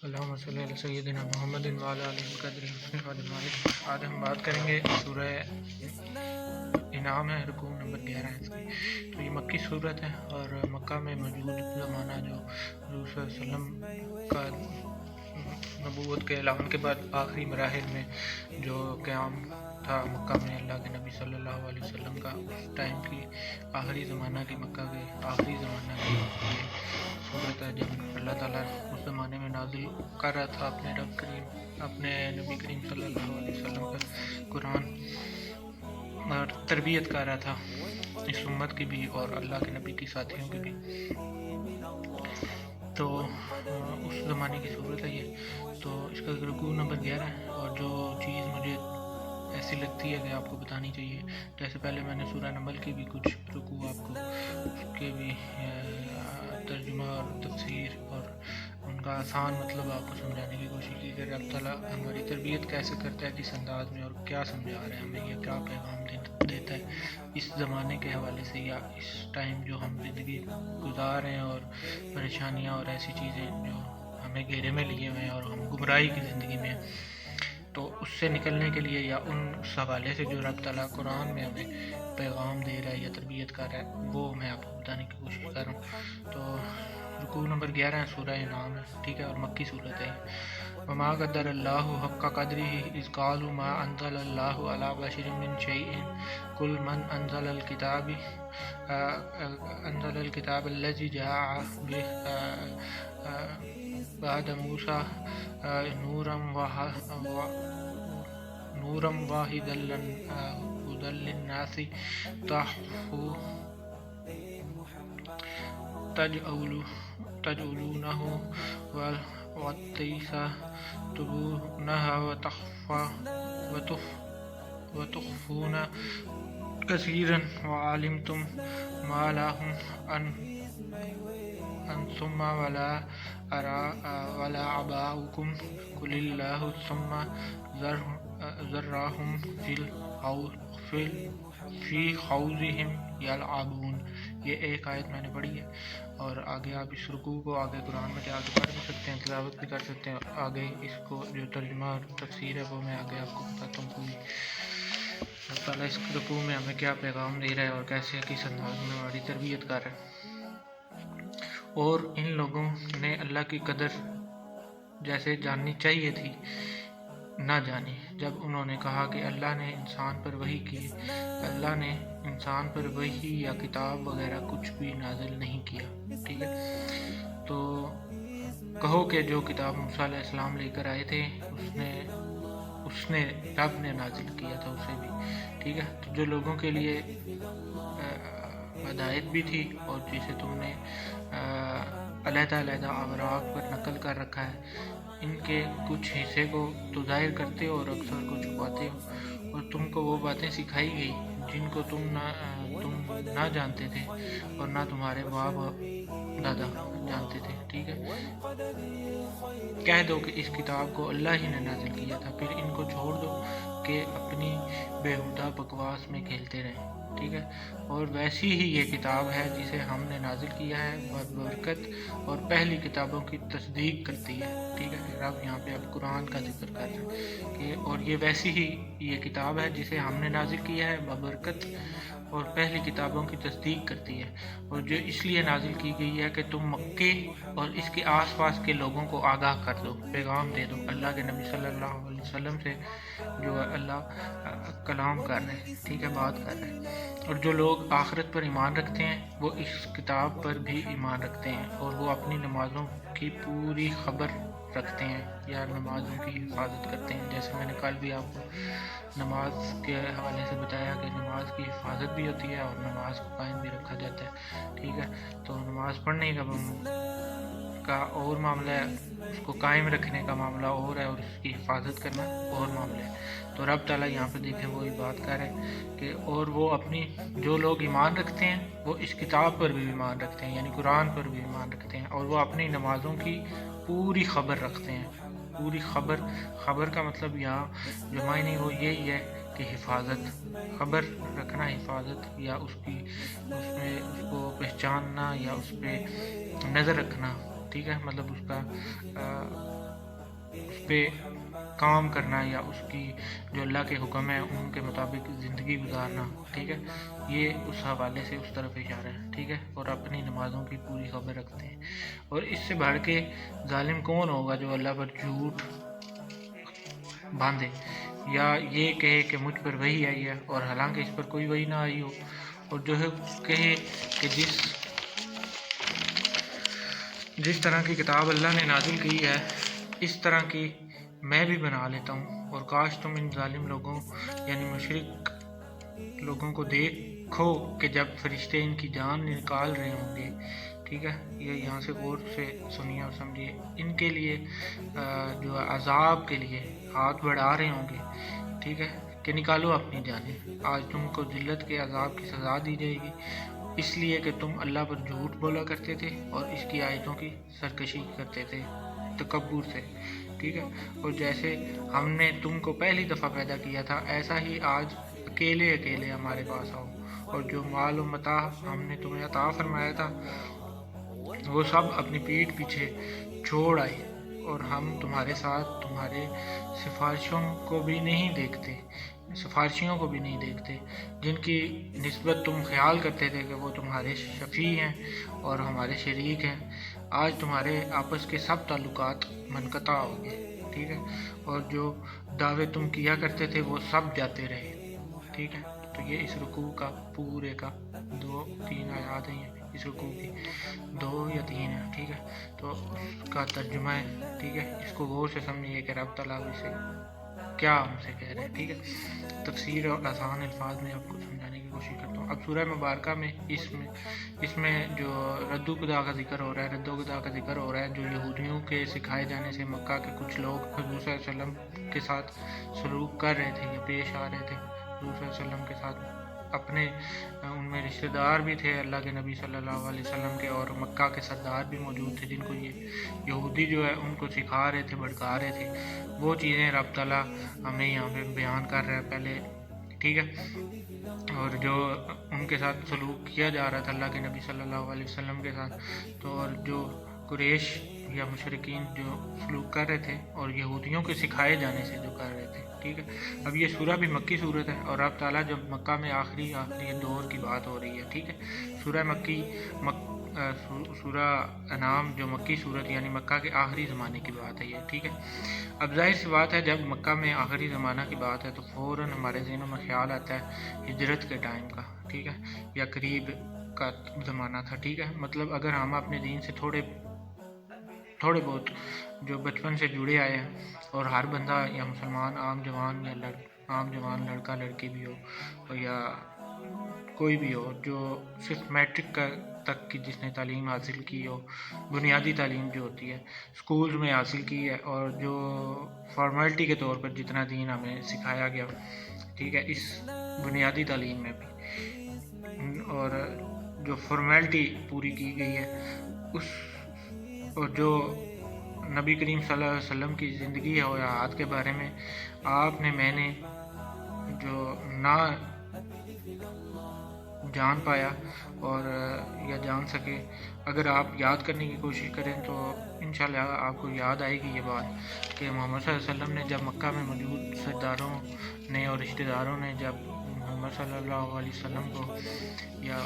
اللہم صلی علی سیدنا محمد وعلی آلہ القدر اجمعین۔ آج ہم بات کریں گے سورہ انعام ہے، رکوع نمبر 11 ہے اس کی۔ تو یہ مکی صورت ہے اور مکہ میں موجود زمانہ جو حضور صلی اللہ علیہ وسلم کا نبوت کے اعلان کے بعد آخری مراحل میں جو قیام تھا مکہ میں اللہ کے نبی صلی اللہ علیہ وسلم کا، اس ٹائم کی آخری زمانہ کی، مکہ کے آخری زمانہ کی یہ صورت ہے، جب اللہ تعالیٰ اس زمانے میں نازل کر رہا تھا اپنے رب کریم، اپنے نبی کریم صلی اللہ علیہ وسلم پر قرآن، اور تربیت کر رہا تھا اس امت کی بھی اور اللہ کے نبی کی ساتھیوں کی بھی۔ تو اس زمانے کی صورت ہے یہ۔ تو اس کا رکوع نمبر 11 ہے، اور جو چیز مجھے ایسی لگتی ہے کہ آپ کو بتانی چاہیے، جیسے پہلے میں نے سورہ نمل کی بھی کچھ رکوع آپ کو اس کے بھی ترجمہ اور تفسیر اور ان کا آسان مطلب آپ کو سمجھانے کی کوشش کی کہ رب تعالیٰ ہماری تربیت کیسے کرتا ہے، کس انداز میں، اور کیا سمجھا رہا ہے ہمیں، یہ کیا پیغام دیتا ہے اس زمانے کے حوالے سے، یا اس ٹائم جو ہم زندگی گزار رہے ہیں اور پریشانیاں اور ایسی چیزیں جو ہمیں گھیرے میں لیے ہوئے ہیں اور ہم گمراہی کی زندگی میں ہیں، تو اس سے نکلنے کے لیے یا اس حوالے سے جو رب تعالیٰ قرآن میں ہمیں پیغام دے رہا ہے یا تربیت کر رہا ہے، وہ میں آپ کو بتانے کی کوشش کر رہا ہوں۔ تو رکوع نمبر 11 ہے، سورہ انعام ہے، ٹھیک ہے، اور مکی صورت ہے۔ وما قدر اللہ حق قدرہ اذ قالوا ما انزل اللہ علی بشر من شیء قل من انزل الکتاب الذی جاء بعد موسیٰ نورا وہدی للناس تجعلونہ وتیسرونہ وتخفون کثیرا وعلمتم ما لهم انتم ولا آباؤکم قل اللہ ثم ذرہم فی خوضہم یلعبون۔ یہ ایک آیت میں نے پڑھی ہے، اور آگے آپ اس رکوع کو آگے قرآن میں جا کے پڑھ بھی سکتے ہیں، تلاوت بھی کر سکتے ہیں، اور آگے اس کو جو ترجمہ اور تفسیر ہے وہ میں آگے آپ کو بتاتا ہوں پوری۔ اللہ تعالیٰ اس رکوع میں ہمیں کیا پیغام دے رہا ہے اور کیسے کس انداز میں ہماری تربیت کر رہا ہے۔ اور ان لوگوں نے اللہ کی قدر جیسے جاننی چاہیے تھی نہ جانی، جب انہوں نے کہا کہ اللہ نے انسان پر وحی کی۔ اللہ نے انسان پر وحی یا کتاب وغیرہ کچھ بھی نازل نہیں کیا، ٹھیک ہے۔ تو کہو کہ جو کتاب موسیٰ علیہ السلام لے کر آئے تھے اس نے رب نے نازل کیا تھا اسے بھی، ٹھیک ہے۔ تو جو لوگوں کے لیے ہدایت بھی تھی، اور جسے تم نے علیحدہ اوراق پر نقل کر رکھا ہے، ان کے کچھ حصے کو تو ظاہر کرتے ہو اور اکثر کو چھپاتے ہو، اور تم کو وہ باتیں سکھائی گئی جن کو تم نہ جانتے تھے اور نہ تمہارے باپ دادا جانتے تھے، ٹھیک ہے۔ کہہ دو کہ اس کتاب کو اللہ ہی نے نازل کیا تھا، پھر ان کو چھوڑ دو کہ اپنی بیہودہ بکواس میں کھیلتے رہیں، ٹھیک ہے۔ اور ویسی ہی یہ کتاب ہے جسے ہم نے نازل کیا ہے ببرکت، اور پہلی کتابوں کی تصدیق کرتی ہے، ٹھیک ہے۔ رب یہاں پہ اب قرآن کا ذکر کر رہے ہیں کہ اور یہ ویسی ہی یہ کتاب ہے جسے ہم نے نازل کیا ہے ببرکت اور پہلی کتابوں کی تصدیق کرتی ہے، اور جو اس لیے نازل کی گئی ہے کہ تم مکے اور اس کے آس پاس کے لوگوں کو آگاہ کر دو، پیغام دے دو اللہ کے نبی صلی اللہ علیہ وسلم سے، جو اللہ کلام کر رہے ہیں، ٹھیک ہے، بات کر رہے ہیں۔ اور جو لوگ آخرت پر ایمان رکھتے ہیں وہ اس کتاب پر بھی ایمان رکھتے ہیں، اور وہ اپنی نمازوں کی پوری خبر رکھتے ہیں یا نمازوں کی حفاظت کرتے ہیں، جیسے میں نے کل بھی آپ کو نماز کے حوالے سے بتایا کہ نماز کی حفاظت بھی ہوتی ہے اور نماز کو قائم بھی رکھا جاتا ہے، ٹھیک ہے۔ تو نماز پڑھنے کا اور معاملہ ہے، اس کو قائم رکھنے کا معاملہ اور ہے، اور اس کی حفاظت کرنا اور معاملہ ہے۔ تو رب تعالیٰ یہاں پہ دیکھیں وہی بات کر رہے ہیں کہ اور وہ اپنی جو لوگ ایمان رکھتے ہیں وہ اس کتاب پر بھی ایمان رکھتے ہیں، یعنی قرآن پر بھی ایمان رکھتے ہیں، اور وہ اپنی نمازوں کی پوری خبر رکھتے ہیں۔ پوری خبر کا مطلب یہاں جو معنی وہ یہی ہے کہ حفاظت، خبر رکھنا، حفاظت، یا اس کو پہچاننا یا اس پہ نظر رکھنا، ٹھیک ہے، مطلب اس کا پہ کام کرنا یا اس کی جو اللہ کے حکم ہے ان کے مطابق زندگی گزارنا، ٹھیک ہے، یہ اس حوالے سے اس طرف اشارہ ہے، ٹھیک ہے، اور اپنی نمازوں کی پوری خبر رکھتے ہیں۔ اور اس سے بڑھ کے ظالم کون ہوگا جو اللہ پر جھوٹ باندھے یا یہ کہے کہ مجھ پر وحی آئی ہے اور حالانکہ اس پر کوئی وحی نہ آئی ہو، اور جو ہے کہے کہ جس طرح کی کتاب اللہ نے نازل کی ہے اس طرح کی میں بھی بنا لیتا ہوں، اور کاش تم ان ظالم لوگوں یعنی مشرک لوگوں کو دیکھو کہ جب فرشتے ان کی جان نکال رہے ہوں گے، ٹھیک ہے، یہ یہاں سے غور سے سنیے اور سمجھیے، ان کے لیے جو عذاب کے لیے ہاتھ بڑھا رہے ہوں گے، ٹھیک ہے، کہ نکالو اپنی جانیں، آج تم کو ذلت کے عذاب کی سزا دی جائے گی، اس لیے کہ تم اللہ پر جھوٹ بولا کرتے تھے اور اس کی آیتوں کی سرکشی کرتے تھے تکبر سے، ٹھیک ہے، اور جیسے ہم نے تم کو پہلی دفعہ پیدا کیا تھا ایسا ہی آج اکیلے اکیلے ہمارے پاس آؤ، اور جو مال و متاع ہم نے تمہیں عطا فرمایا تھا وہ سب اپنی پیٹھ پیچھے چھوڑ آئے، اور ہم تمہارے ساتھ تمہارے سفارشیوں کو بھی نہیں دیکھتے جن کی نسبت تم خیال کرتے تھے کہ وہ تمہارے شفیع ہیں اور ہمارے شریک ہیں، آج تمہارے آپس کے سب تعلقات منقطع ہو گئے، ٹھیک ہے، اور جو دعوے تم کیا کرتے تھے وہ سب جاتے رہے، ٹھیک ہے۔ تو یہ اس رکوع کا پورے کا 2-3 آیات ہیں، اس رکوع کی 2 یا 3 ہے، ٹھیک ہے، تو اس کا ترجمہ ہے، ٹھیک ہے، اس کو غور سے سمجھیے کہ رب تعالیٰ اسے کیا ہم سے کہہ رہے ہیں، ٹھیک ہے، تفسیر اور آسان الفاظ میں آپ کو سمجھانے کی کوشش کرتا ہوں۔ اب سورہ مبارکہ میں اس میں جو رد و بدع کا ذکر ہو رہا ہے جو یہودیوں کے سکھائے جانے سے مکہ کے کچھ لوگ حضور صلی اللہ علیہ وسلم کے ساتھ سلوک کر رہے تھے یا پیش آ رہے تھے حضور صلی اللہ علیہ وسلم کے ساتھ، اپنے ان میں رشتہ دار بھی تھے اللہ کے نبی صلی اللہ علیہ وسلم کے، اور مکہ کے سردار بھی موجود تھے جن کو یہ یہودی جو ہے ان کو سکھا رہے تھے، بھڑکا رہے تھے، وہ چیزیں رب تعالیٰ ہمیں یہاں پہ بیان کر رہا ہے پہلے، ٹھیک ہے، اور جو ان کے ساتھ سلوک کیا جا رہا تھا اللہ کے نبی صلی اللہ علیہ وسلم کے ساتھ، تو اور جو قریش یا مشرکین جو سلوک کر رہے تھے اور یہودیوں کے سکھائے جانے سے جو کر رہے تھے، ٹھیک ہے۔ اب یہ سورہ بھی مکی صورت ہے اور رب تعالیٰ جب مکہ میں آخری دور کی بات ہو رہی ہے، ٹھیک ہے، سورہ انعام جو مکی صورت یعنی مکہ کے آخری زمانے کی بات ہے یہ، ٹھیک ہے۔ اب ظاہر سی بات ہے جب مکہ میں آخری زمانہ کی بات ہے تو فوراً ہمارے ذہنوں میں خیال آتا ہے ہجرت کے ٹائم کا، ٹھیک ہے، یا قریب کا زمانہ تھا، ٹھیک ہے، مطلب اگر ہم اپنے دین سے تھوڑے بہت جو بچپن سے جڑے آئے ہیں، اور ہر بندہ یا مسلمان عام جوان لڑکا لڑکی بھی ہو یا کوئی بھی ہو جو صرف میٹرک تک کی جس نے تعلیم حاصل کی ہو، بنیادی تعلیم جو ہوتی ہے اسکول میں حاصل کی ہے، اور جو فارمیلٹی کے طور پر جتنا دین ہمیں سکھایا گیا، ٹھیک ہے، اس بنیادی تعلیم میں بھی، اور جو فارمیلٹی پوری کی گئی ہے اس، اور جو نبی کریم صلی اللہ علیہ وسلم کی زندگی اور حیات کے بارے میں آپ نے میں نے جو نہ جان پایا اور یا جان سکے، اگر آپ یاد کرنے کی کوشش کریں تو انشاءاللہ آپ کو یاد آئے گی یہ بات کہ محمد صلی اللہ علیہ وسلم نے جب مکہ میں موجود سرداروں نے اور رشتہ داروں نے جب محمد صلی اللہ علیہ وسلم کو یا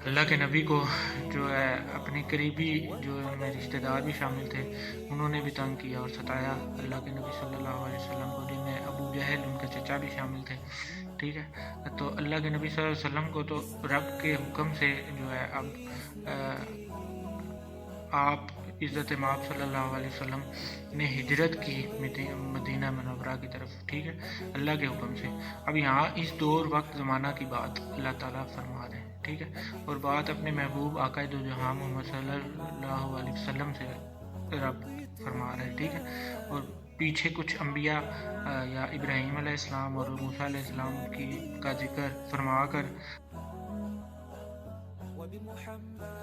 اللہ کے نبی کو جو ہے اپنی قریبی جو ان میں رشتہ دار بھی شامل تھے انہوں نے بھی تنگ کیا اور ستایا اللہ کے نبی صلی اللہ علیہ وسلم کو، جن میں ابو جہل ان کے چچا بھی شامل تھے، ٹھیک ہے، تو اللہ کے نبی صلی اللہ علیہ وسلم کو تو رب کے حکم سے جو ہے اب آپ عزت مآب صلی اللہ علیہ وسلم نے ہجرت کی مدینہ منورہ کی طرف، ٹھیک ہے، اللہ کے حکم سے۔ اب یہاں اس دور وقت زمانہ کی بات اللہ تعالیٰ فرما رہے ہیں، ٹھیک ہے، اور بات اپنے محبوب آقا دو جہاں محمد صلی اللہ علیہ وسلم سے رب فرما رہے ہیں، ٹھیک ہے، اور پیچھے کچھ انبیاء یا ابراہیم علیہ السلام اور موسیٰ علیہ السلام کا ذکر فرما کر